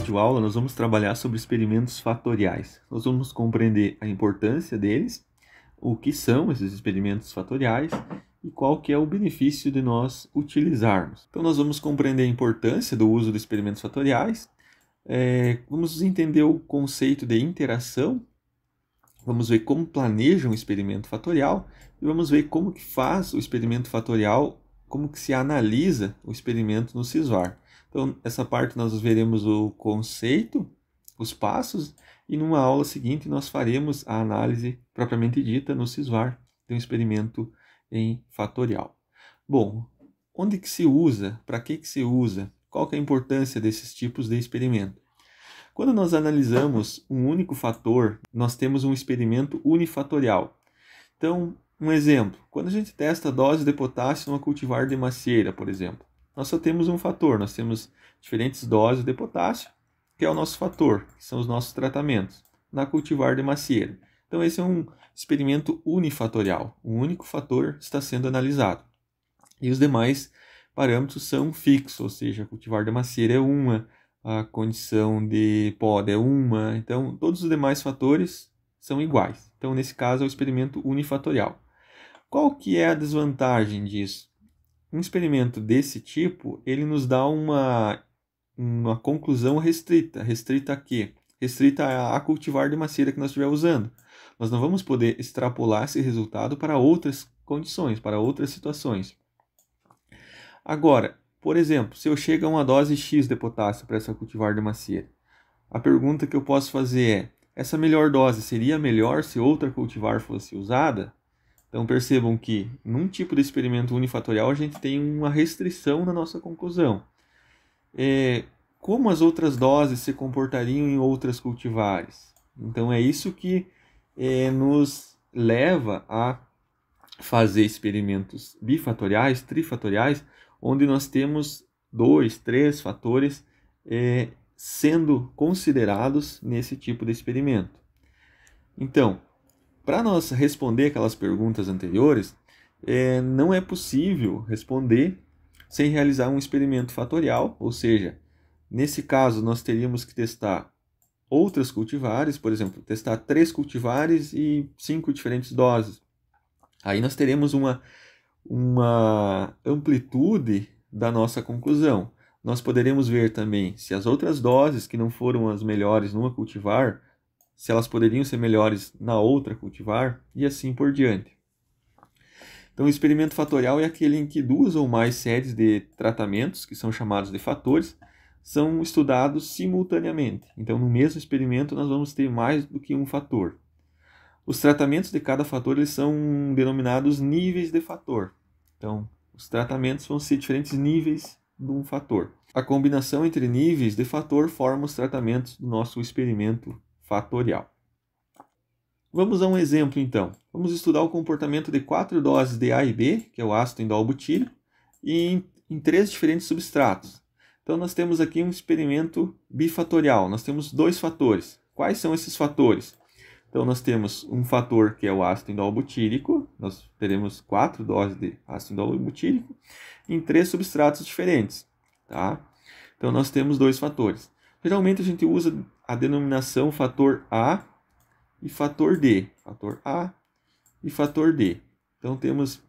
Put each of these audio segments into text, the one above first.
videoaula, nós vamos trabalhar sobre experimentos fatoriais. Nós vamos compreender a importância deles, o que são esses experimentos fatoriais e qual que é o benefício de nós utilizarmos. Então, nós vamos compreender a importância do uso de experimentos fatoriais, vamos entender o conceito de interação, vamos ver como planeja um experimento fatorial e vamos ver como que faz o experimento fatorial, como que se analisa o experimento no SysVar. Então, essa parte nós veremos o conceito, os passos, e numa aula seguinte nós faremos a análise propriamente dita no SysVar de um experimento em fatorial. Bom, onde que se usa? Para que se usa? Qual que é a importância desses tipos de experimento? Quando nós analisamos um único fator, nós temos um experimento unifatorial. Então, um exemplo, quando a gente testa a dose de potássio numa cultivar de macieira, por exemplo, nós só temos um fator, nós temos diferentes doses de potássio, que é o nosso fator, que são os nossos tratamentos, na cultivar de macieira. Então, esse é um experimento unifatorial, um único fator está sendo analisado. E os demais parâmetros são fixos, ou seja, a cultivar de macieira é uma, a condição de poda é uma, então todos os demais fatores são iguais. Então, nesse caso, é o experimento unifatorial. Qual que é a desvantagem disso? Um experimento desse tipo, ele nos dá uma conclusão restrita. Restrita a quê? Restrita a cultivar de macieira que nós estiver usando. Nós não vamos poder extrapolar esse resultado para outras condições, para outras situações. Agora, por exemplo, se eu chego a uma dose X de potássio para essa cultivar de macieira, a pergunta que eu posso fazer é: essa melhor dose seria melhor se outra cultivar fosse usada? Então percebam que num tipo de experimento unifatorial a gente tem uma restrição na nossa conclusão. Como as outras doses se comportariam em outras cultivares? Então é isso que nos leva a fazer experimentos bifatoriais, trifatoriais, onde nós temos 2, 3 fatores sendo considerados nesse tipo de experimento. Então, para nós responder aquelas perguntas anteriores, não é possível responder sem realizar um experimento fatorial, ou seja, nesse caso nós teríamos que testar outras cultivares, por exemplo, testar 3 cultivares e 5 diferentes doses. Aí nós teremos uma amplitude da nossa conclusão. Nós poderemos ver também se as outras doses que não foram as melhores numa cultivar, se elas poderiam ser melhores na outra cultivar, e assim por diante. Então, o experimento fatorial é aquele em que 2 ou mais séries de tratamentos, que são chamados de fatores, são estudados simultaneamente. Então, no mesmo experimento, nós vamos ter mais do que um fator. Os tratamentos de cada fator eles são denominados níveis de fator. Então, os tratamentos vão ser diferentes níveis de um fator. A combinação entre níveis de fator forma os tratamentos do nosso experimento fatorial. Vamos a um exemplo, então. Vamos estudar o comportamento de 4 doses de A e B, que é o ácido indol butírico, em 3 diferentes substratos. Então, nós temos aqui um experimento bifatorial. Nós temos 2 fatores. Quais são esses fatores? Então, nós temos um fator que é o ácido indol butírico. Nós teremos 4 doses de ácido indol butírico em 3 substratos diferentes. Tá? Então, nós temos 2 fatores. Geralmente, a gente usa a denominação fator A e fator D. Fator A e fator D. Então, temos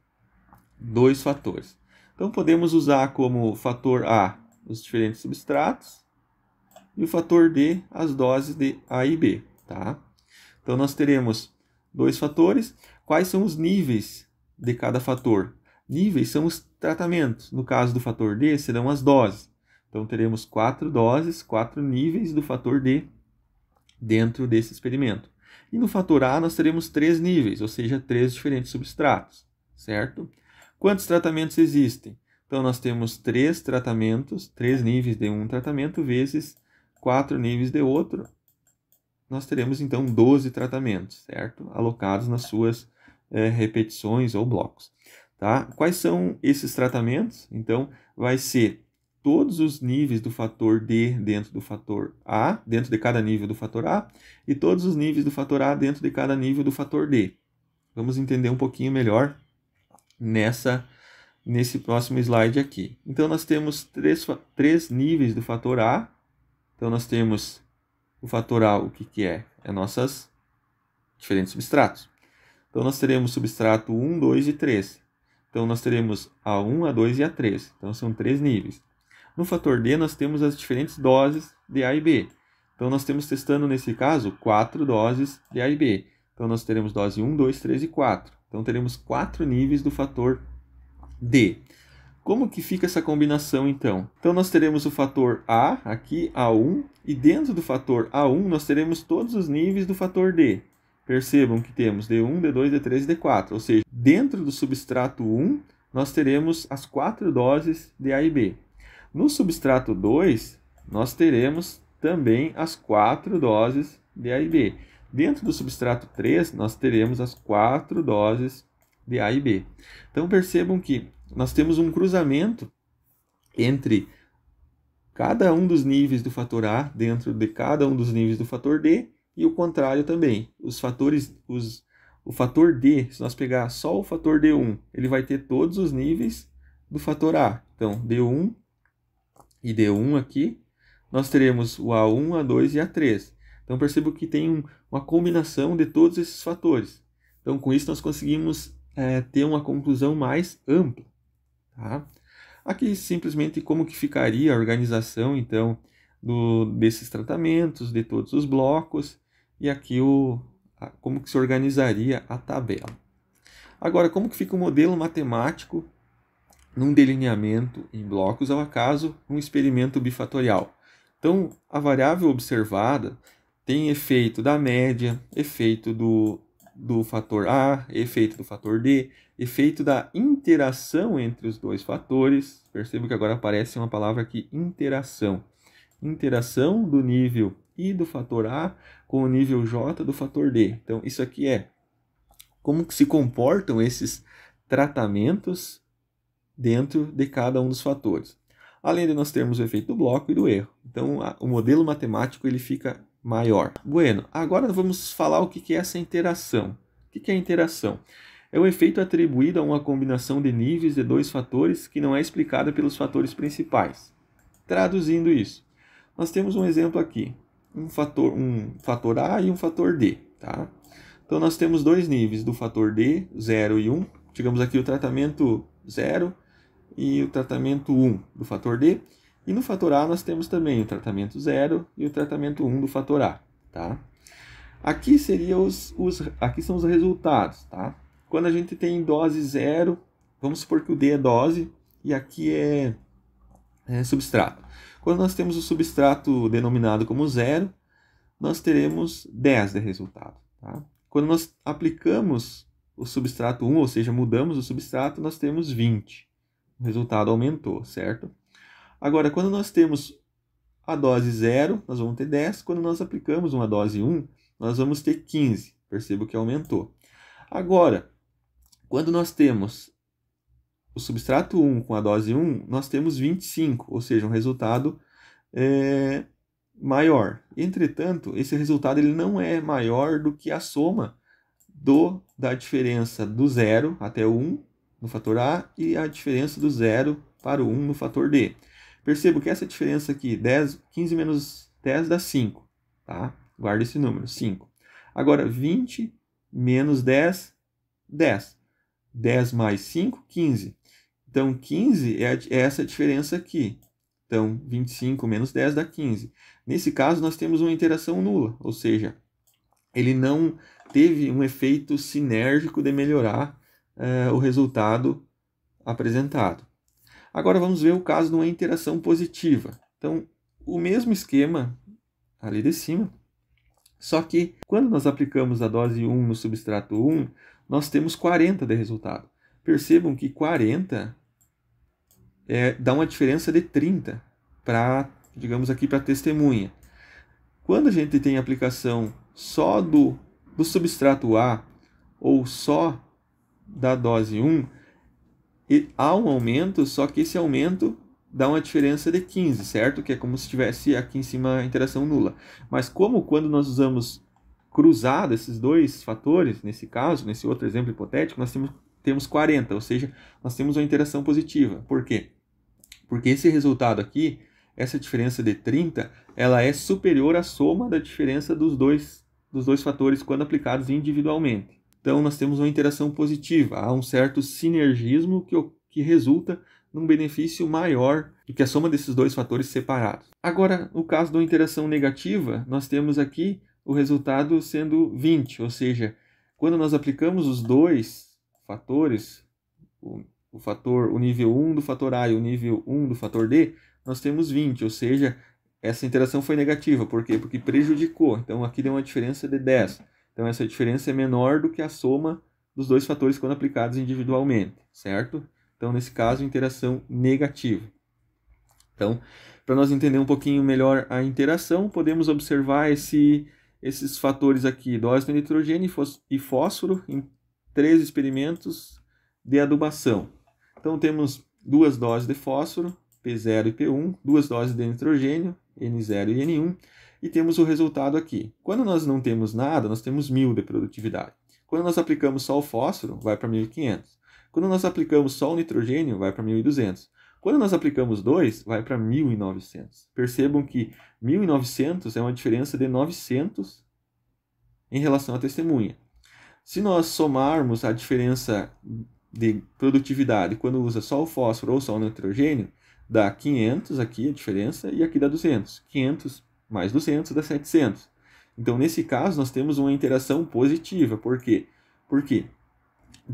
2 fatores. Então, podemos usar como fator A os diferentes substratos e o fator D as doses de A e B. Tá? Então, nós teremos 2 fatores. Quais são os níveis de cada fator? Níveis são os tratamentos. No caso do fator D, serão as doses. Então, teremos 4 doses, 4 níveis do fator D dentro desse experimento. E no fator A, nós teremos 3 níveis, ou seja, 3 diferentes substratos, certo? Quantos tratamentos existem? Então, nós temos 3 tratamentos, 3 níveis de um tratamento, vezes 4 níveis de outro. Nós teremos, então, 12 tratamentos, certo? Alocados nas suas repetições ou blocos. Tá? Quais são esses tratamentos? Então, vai ser todos os níveis do fator D dentro do fator A, dentro de cada nível do fator A, e todos os níveis do fator A dentro de cada nível do fator D. Vamos entender um pouquinho melhor nesse próximo slide aqui. Então, nós temos 3 níveis do fator A, Então, nós temos o fator A, o que é? É nossos diferentes substratos. Então, nós teremos substrato 1, 2 e 3. Então, nós teremos A1, A2 e A3. Então, são 3 níveis. No fator D, nós temos as diferentes doses de A e B. Então, nós temos testando, nesse caso, 4 doses de A e B. Então, nós teremos dose 1, 2, 3 e 4. Então, teremos 4 níveis do fator D. Como que fica essa combinação, então? Então, nós teremos o fator A, aqui, A1, e dentro do fator A1, nós teremos todos os níveis do fator D. Percebam que temos D1, D2, D3 e D4, ou seja, dentro do substrato 1, nós teremos as 4 doses de A e B. No substrato 2, nós teremos também as 4 doses de A e B. Dentro do substrato 3, nós teremos as 4 doses de A e B. Então, percebam que nós temos um cruzamento entre cada um dos níveis do fator A dentro de cada um dos níveis do fator D e o contrário também. O fator D, se nós pegar só o fator D1, ele vai ter todos os níveis do fator A. Então, D1 e D1 aqui, nós teremos o A1, A2 e A3. Então, percebo que tem uma combinação de todos esses fatores. Então, com isso, nós conseguimos ter uma conclusão mais ampla. Tá? Aqui, simplesmente, como que ficaria a organização, então, desses tratamentos, de todos os blocos, e aqui como que se organizaria a tabela. Agora, como que fica o modelo matemático num delineamento em blocos ao acaso, um experimento bifatorial? Então, a variável observada tem efeito da média, efeito do fator A, efeito do fator D, efeito da interação entre os dois fatores. Percebo que agora aparece uma palavra aqui, interação. Interação do nível I do fator A com o nível J do fator D. Então, isso aqui é como que se comportam esses tratamentos dentro de cada um dos fatores. Além de nós termos o efeito do bloco e do erro. Então, o modelo matemático ele fica maior. Bueno, agora vamos falar o que é essa interação. O que é a interação? É o efeito atribuído a uma combinação de níveis de dois fatores que não é explicada pelos fatores principais. Traduzindo isso, nós temos um exemplo aqui, um fator A e um fator D. Tá? Então, nós temos dois níveis do fator D, 0 e 1. Digamos aqui o tratamento 0 e o tratamento 1 do fator D. E no fator A nós temos também o tratamento 0 e o tratamento 1 do fator A. Tá? Aqui aqui são os resultados. Tá? Quando a gente tem dose 0, vamos supor que o D é dose e aqui é substrato. Quando nós temos o substrato denominado como 0, nós teremos 10 de resultado. Tá? Quando nós aplicamos o substrato 1, ou seja, mudamos o substrato, nós temos 20. O resultado aumentou, certo? Agora, quando nós temos a dose 0, nós vamos ter 10. Quando nós aplicamos uma dose 1, nós vamos ter 15. Percebo que aumentou. Agora, quando nós temos o substrato 1 com a dose 1, nós temos 25, ou seja, um resultado maior. Entretanto, esse resultado ele não é maior do que a soma da diferença do 0 até o 1 no fator A e a diferença do 0 para o 1 no fator D. Percebo que essa diferença aqui, 15 menos 10 dá 5. Tá? Guarda esse número, 5. Agora, 20 menos 10, 10. 10 mais 5, 15. Então, 15 é essa diferença aqui. Então, 25 menos 10 dá 15. Nesse caso, nós temos uma interação nula, ou seja, ele não teve um efeito sinérgico de melhorar o resultado apresentado. Agora vamos ver o caso de uma interação positiva. Então, o mesmo esquema ali de cima, só que quando nós aplicamos a dose 1 no substrato 1, nós temos 40 de resultado. Percebam que 40 dá uma diferença de 30 para, digamos aqui, para a testemunha. Quando a gente tem aplicação só do substrato A ou só da dose 1, há um aumento, só que esse aumento dá uma diferença de 15, certo? Que é como se tivesse aqui em cima a interação nula. Mas como quando nós usamos cruzado esses dois fatores, nesse caso, nesse outro exemplo hipotético, nós temos 40, ou seja, nós temos uma interação positiva. Por quê? Porque esse resultado aqui essa diferença de 30, ela é superior à soma da diferença dos dois fatores quando aplicados individualmente. Então, nós temos uma interação positiva, há um certo sinergismo que resulta num benefício maior do que a soma desses dois fatores separados. Agora, no caso da interação negativa, nós temos aqui o resultado sendo 20, ou seja, quando nós aplicamos os dois fatores, o nível 1 do fator A e o nível 1 do fator D, nós temos 20, ou seja, essa interação foi negativa. Por quê? Porque prejudicou. Então, aqui deu uma diferença de 10. Então, essa diferença é menor do que a soma dos dois fatores quando aplicados individualmente, certo? Então, nesse caso, interação negativa. Então, para nós entender um pouquinho melhor a interação, podemos observar esses fatores aqui, dose de nitrogênio e fósforo, em 3 experimentos de adubação. Então, temos 2 doses de fósforo, P0 e P1, 2 doses de nitrogênio, N0 e N1, e temos o resultado aqui. Quando nós não temos nada, nós temos 1000 de produtividade. Quando nós aplicamos só o fósforo, vai para 1500. Quando nós aplicamos só o nitrogênio, vai para 1200. Quando nós aplicamos 2, vai para 1900. Percebam que 1900 é uma diferença de 900 em relação à testemunha. Se nós somarmos a diferença de produtividade quando usa só o fósforo ou só o nitrogênio, dá 500 aqui a diferença e aqui dá 200. 500 mais 200 dá 700. Então, nesse caso, nós temos uma interação positiva. Por quê? Porque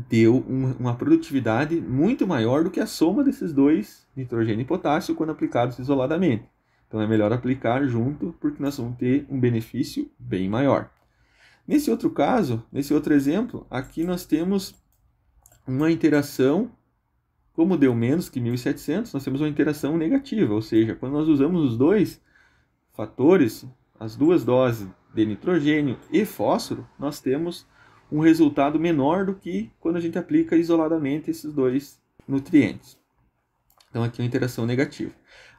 deu uma produtividade muito maior do que a soma desses dois, nitrogênio e potássio, quando aplicados isoladamente. Então, é melhor aplicar junto, porque nós vamos ter um benefício bem maior. Nesse outro caso, nesse outro exemplo, aqui nós temos uma interação, como deu menos que 1700, nós temos uma interação negativa, ou seja, quando nós usamos os dois fatores, as duas doses de nitrogênio e fósforo, nós temos um resultado menor do que quando a gente aplica isoladamente esses dois nutrientes. Então, aqui é uma interação negativa.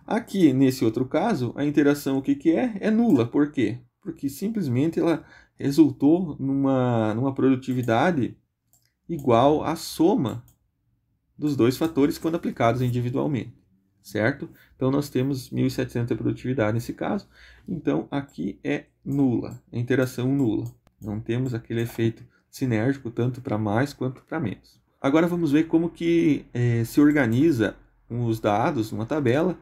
Aqui, nesse outro caso, a interação o que é? É nula. Por quê? Porque simplesmente ela resultou numa produtividade igual à soma dos dois fatores quando aplicados individualmente, certo? Então, nós temos 1700 de produtividade nesse caso. Então, aqui é nula, é interação nula. Não temos aquele efeito sinérgico tanto para mais quanto para menos. Agora, vamos ver como que se organiza os dados, uma tabela,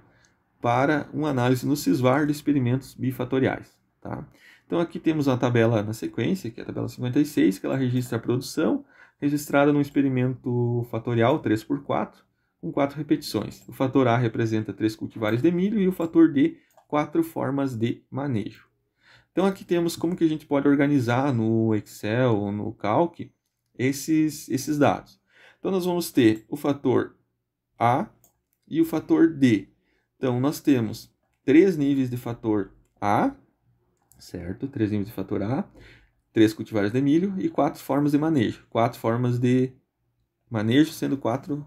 para uma análise no SYSVAR de experimentos bifatoriais. Tá? Então, aqui temos a tabela na sequência, que é a tabela 56, que ela registra a produção, registrada num experimento fatorial 3x4, com 4 repetições. O fator A representa 3 cultivares de milho e o fator D, 4 formas de manejo. Então, aqui temos como que a gente pode organizar no Excel ou no Calc esses dados. Então, nós vamos ter o fator A e o fator D. Então, nós temos 3 níveis de fator A, certo? 3 níveis de fator A, 3 cultivares de milho e 4 formas de manejo. 4 formas de manejo, sendo 4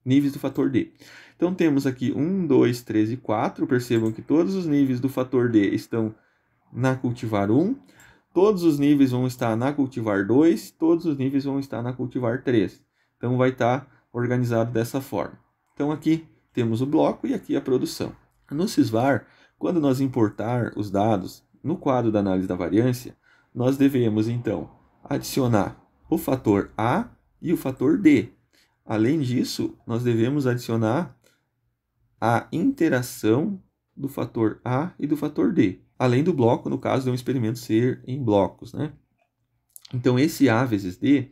níveis do fator D. Então, temos aqui 1, 2, 3 e 4. Percebam que todos os níveis do fator D estão na cultivar 1. Todos os níveis vão estar na cultivar 2. Todos os níveis vão estar na cultivar 3. Então, vai estar organizado dessa forma. Então, aqui temos o bloco e aqui a produção. No SYSVAR, quando nós importar os dados no quadro da análise da variância, nós devemos, então, adicionar o fator A e o fator D. Além disso, nós devemos adicionar a interação do fator A e do fator D. Além do bloco, no caso de um experimento ser em blocos, né? Então, esse A vezes D,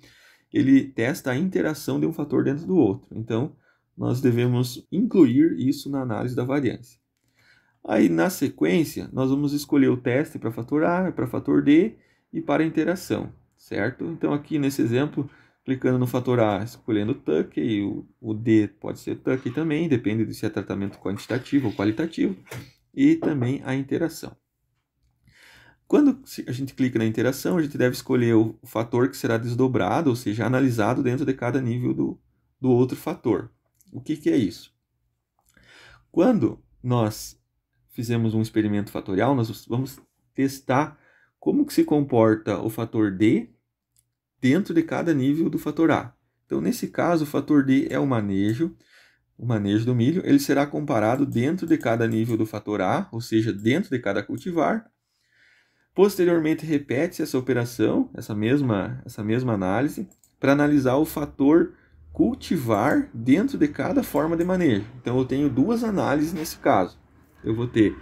ele testa a interação de um fator dentro do outro. Então, nós devemos incluir isso na análise da variância. Aí, na sequência, nós vamos escolher o teste para fator A, para fator D e para a interação, certo? Então, aqui nesse exemplo, clicando no fator A, escolhendo Tuck, e o D pode ser Tuck também, depende de se é tratamento quantitativo ou qualitativo, e também a interação. Quando a gente clica na interação, a gente deve escolher o fator que será desdobrado, ou seja, analisado dentro de cada nível do outro fator. O que é isso? Quando nós fizemos um experimento fatorial, nós vamos testar como que se comporta o fator D dentro de cada nível do fator A. Então, nesse caso, o fator D é o manejo, o manejo do milho, ele será comparado dentro de cada nível do fator A, ou seja, dentro de cada cultivar. Posteriormente, repete-se essa operação, essa mesma análise, para analisar o fator cultivar dentro de cada forma de manejo. Então, eu tenho duas análises nesse caso. Eu vou ter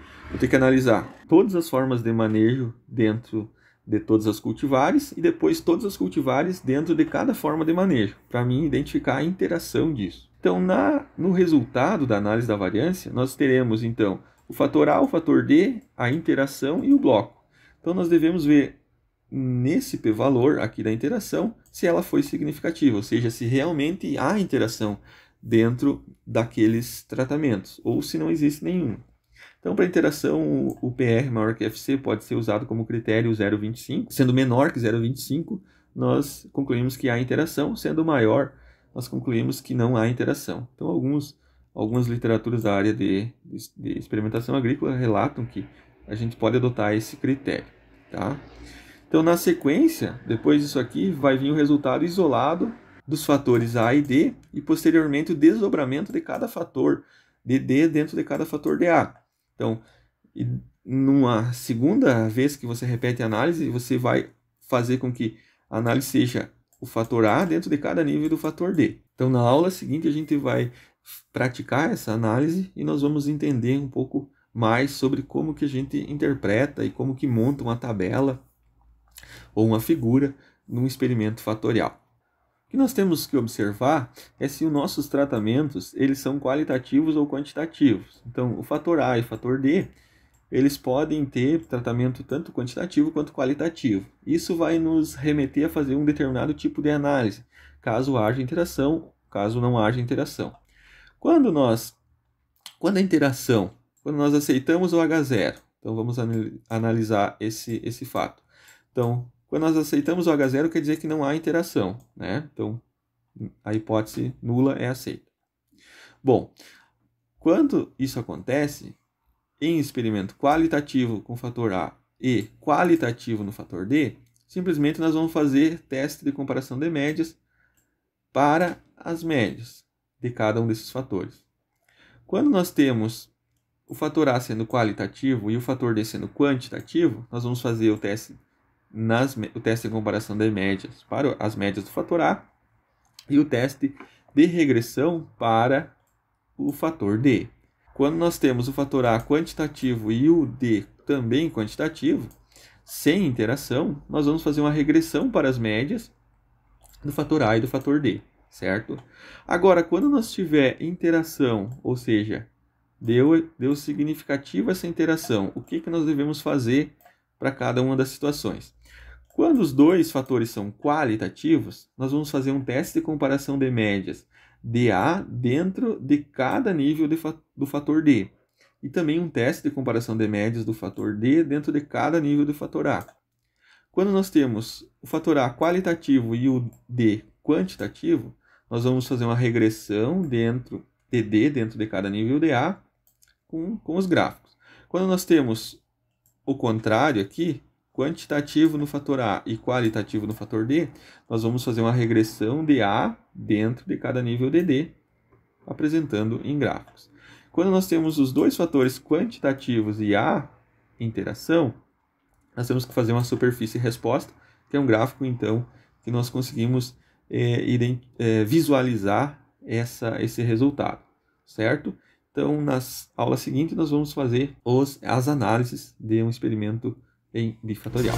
que analisar todas as formas de manejo dentro de todas as cultivares e depois todas as cultivares dentro de cada forma de manejo, para mim identificar a interação disso. Então, no resultado da análise da variância, nós teremos, então, o fator A, o fator D, a interação e o bloco. Então, nós devemos ver nesse p-valor aqui da interação se ela foi significativa, ou seja, se realmente há interação dentro daqueles tratamentos, ou se não existe nenhum. Então, para interação, o PR maior que FC pode ser usado como critério 0,25. Sendo menor que 0,25, nós concluímos que há interação. Sendo maior, nós concluímos que não há interação. Então, algumas literaturas da área de experimentação agrícola relatam que a gente pode adotar esse critério. Tá? Então, na sequência, depois disso aqui, vai vir o resultado isolado dos fatores A e D e, posteriormente, o desdobramento de cada fator de D dentro de cada fator de A. Então, numa segunda vez que você repete a análise, você vai fazer com que a análise seja o fator A dentro de cada nível do fator D. Então, na aula seguinte, a gente vai praticar essa análise e nós vamos entender um pouco mais sobre como que a gente interpreta e como que monta uma tabela ou uma figura num experimento fatorial. O que nós temos que observar é se os nossos tratamentos eles são qualitativos ou quantitativos. Então, o fator A e o fator D, eles podem ter tratamento tanto quantitativo quanto qualitativo. Isso vai nos remeter a fazer um determinado tipo de análise, caso haja interação, caso não haja interação. Quando nós aceitamos o H0, então vamos analisar esse fato. Então, quando nós aceitamos o H0, quer dizer que não há interação, né? Então, a hipótese nula é aceita. Bom, quando isso acontece, em experimento qualitativo com o fator A e qualitativo no fator D, simplesmente nós vamos fazer teste de comparação de médias para as médias de cada um desses fatores. Quando nós temos o fator A sendo qualitativo e o fator D sendo quantitativo, nós vamos fazer o teste de comparação de médias para as médias do fator A e o teste de regressão para o fator D. Quando nós temos o fator A quantitativo e o D também quantitativo, sem interação, nós vamos fazer uma regressão para as médias do fator A e do fator D, certo? Agora, quando nós tiver interação, ou seja, deu significativa essa interação, o que nós devemos fazer para cada uma das situações? Quando os dois fatores são qualitativos, nós vamos fazer um teste de comparação de médias de A dentro de cada nível do fator D. E também um teste de comparação de médias do fator D dentro de cada nível do fator A. Quando nós temos o fator A qualitativo e o D quantitativo, nós vamos fazer uma regressão dentro de D dentro de cada nível de A com os gráficos. Quando nós temos o contrário aqui, quantitativo no fator A e qualitativo no fator D, nós vamos fazer uma regressão de A dentro de cada nível de D, apresentando em gráficos. Quando nós temos os dois fatores quantitativos e a interação, nós temos que fazer uma superfície-resposta, que é um gráfico, então, que nós conseguimos visualizar esse resultado, certo? Então, nas aulas seguintes, nós vamos fazer as análises de um experimento em bifatorial.